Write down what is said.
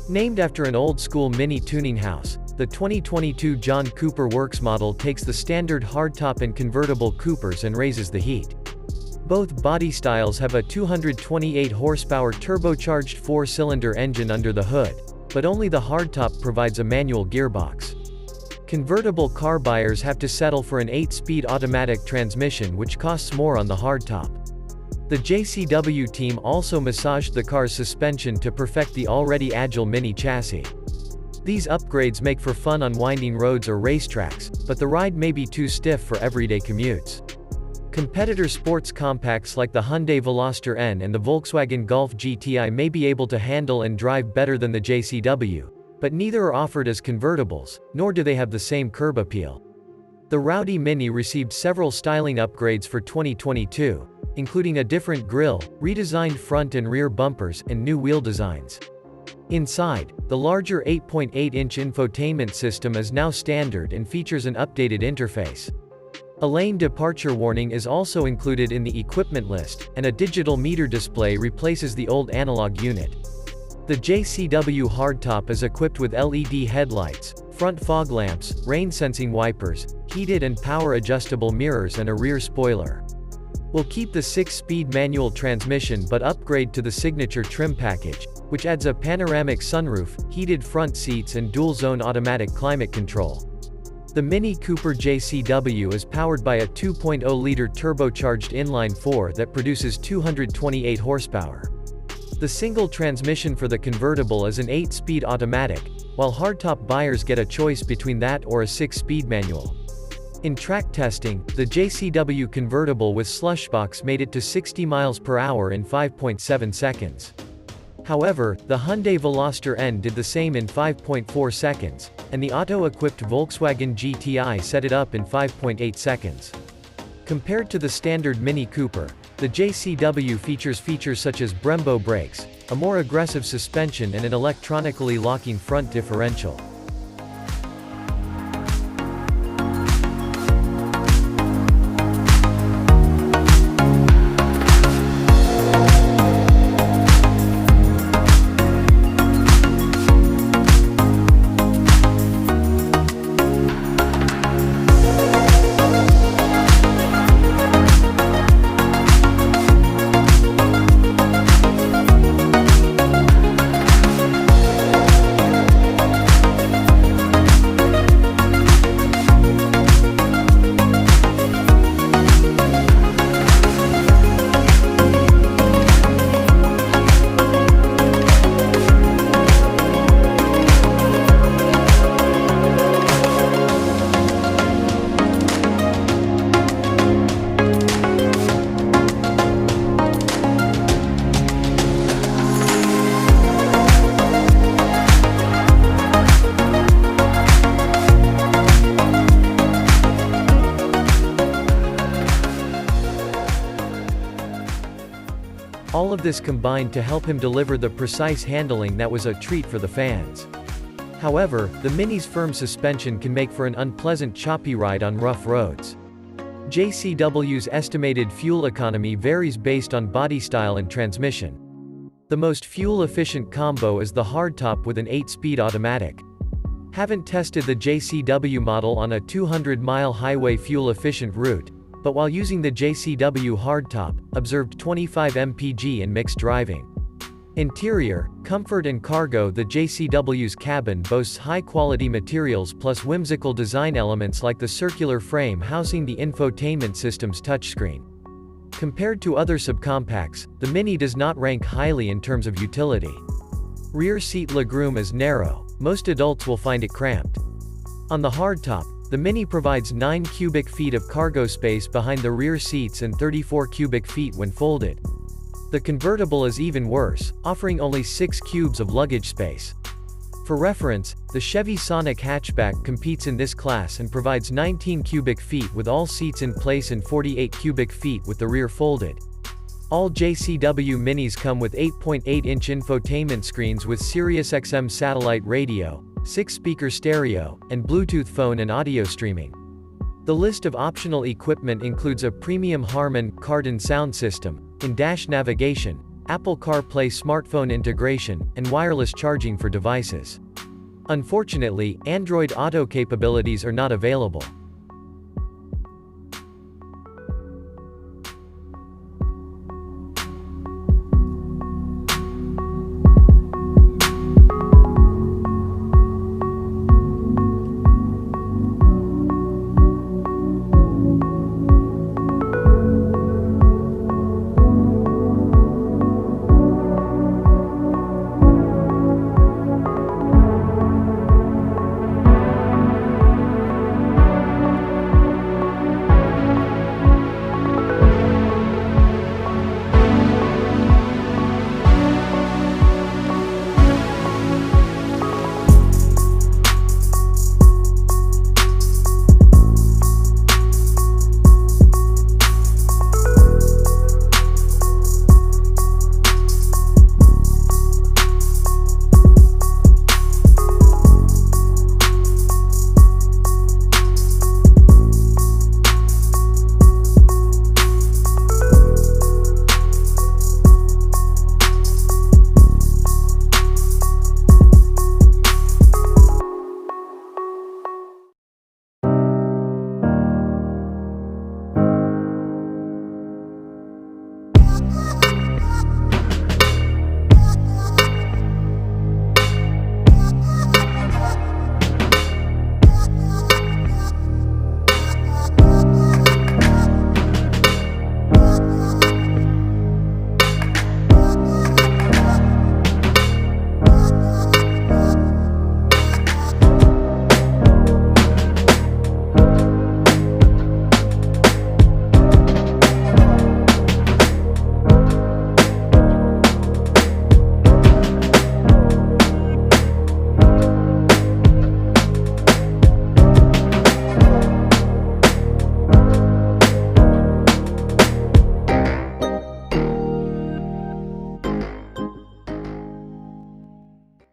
Named after an old-school Mini tuning house, the 2022 John Cooper Works model takes the standard hardtop and convertible Coopers and raises the heat. Both body styles have a 228 horsepower turbocharged 4-cylinder engine under the hood, but only the hardtop provides a manual gearbox. Convertible car buyers have to settle for an 8-speed automatic transmission, which costs more on the hardtop. The JCW team also massaged the car's suspension to perfect the already agile Mini chassis. These upgrades make for fun on winding roads or racetracks, but the ride may be too stiff for everyday commutes. Competitor sports compacts like the Hyundai Veloster N and the Volkswagen Golf GTI may be able to handle and drive better than the JCW, but neither are offered as convertibles, nor do they have the same curb appeal. The rowdy Mini received several styling upgrades for 2022, including a different grille, redesigned front and rear bumpers, and new wheel designs. Inside, the larger 8.8-inch infotainment system is now standard and features an updated interface. A lane departure warning is also included in the equipment list, and a digital meter display replaces the old analog unit. The JCW hardtop is equipped with LED headlights, front fog lamps, rain-sensing wipers, heated and power-adjustable mirrors and a rear spoiler. We'll keep the 6-speed manual transmission but upgrade to the signature trim package, which adds a panoramic sunroof, heated front seats and dual-zone automatic climate control. The Mini Cooper JCW is powered by a 2.0-liter turbocharged inline-4 that produces 228 horsepower. The single transmission for the convertible is an 8-speed automatic, while hardtop buyers get a choice between that or a 6-speed manual. In track testing, the JCW convertible with Slushbox made it to 60 miles per hour in 5.7 seconds. However, the Hyundai Veloster N did the same in 5.4 seconds, and the auto-equipped Volkswagen GTI set it up in 5.8 seconds. Compared to the standard Mini Cooper, the JCW features such as Brembo brakes, a more aggressive suspension and an electronically locking front differential. All of this combined to help him deliver the precise handling that was a treat for the fans. However, the Mini's firm suspension can make for an unpleasant choppy ride on rough roads. JCW's estimated fuel economy varies based on body style and transmission. The most fuel-efficient combo is the hardtop with an 8-speed automatic. Haven't tested the JCW model on a 200-mile highway fuel-efficient route, but while using the JCW hardtop, observed 25 mpg in mixed driving. Interior, comfort and cargo. The JCW's cabin boasts high-quality materials plus whimsical design elements like the circular frame housing the infotainment system's touchscreen. Compared to other subcompacts, the Mini does not rank highly in terms of utility. Rear seat legroom is narrow, most adults will find it cramped. On the hardtop, the Mini provides 9 cubic feet of cargo space behind the rear seats and 34 cubic feet when folded. The convertible is even worse, offering only 6 cubes of luggage space. For reference, the Chevy Sonic hatchback competes in this class and provides 19 cubic feet with all seats in place and 48 cubic feet with the rear folded. All JCW Minis come with 8.8-inch infotainment screens with SiriusXM satellite radio, 6-speaker stereo, and Bluetooth phone and audio streaming. The list of optional equipment includes a premium Harman Kardon sound system, in-dash navigation, Apple CarPlay smartphone integration, and wireless charging for devices. Unfortunately, Android Auto capabilities are not available.